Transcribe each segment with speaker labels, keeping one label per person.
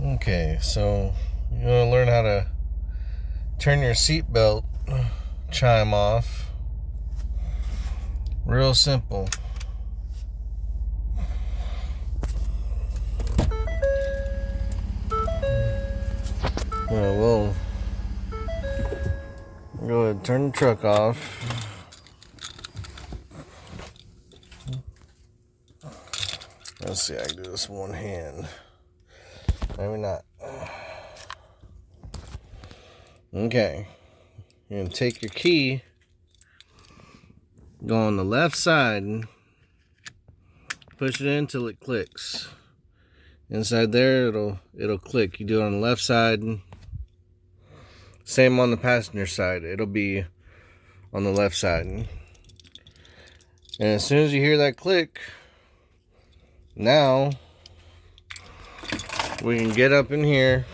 Speaker 1: Okay, so you want to learn how to turn your seatbelt chime off. Real simple. We'll go ahead and turn the truck off. Let's see, I can do this one hand. Maybe not. Okay. You're going to take your key, go on the left side, push it in until it clicks. Inside there, it'll click. You do it on the left side. Same on the passenger side. It'll be on the left side. And as soon as you hear that click, now we can get up in here.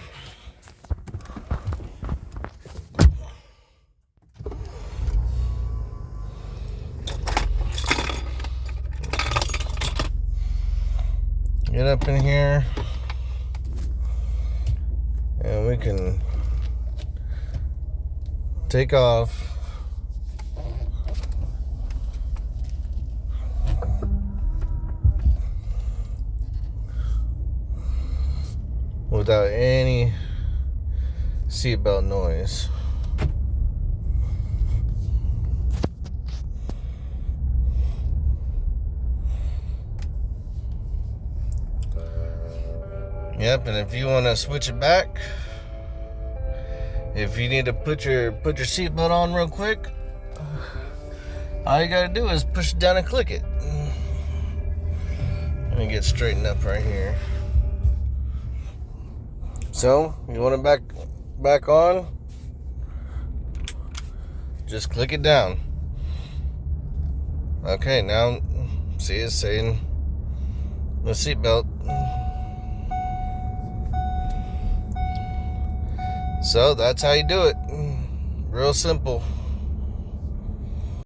Speaker 1: Get up in here, and we can take off. Without any seatbelt noise. Yep, and if you want to switch it back, if you need to put your seatbelt on real quick, all you gotta do is push it down and click it. Let me get straightened up right here. So you want it back on, just click it down. Okay, now see it's saying the seatbelt. So that's how you do it. Real simple.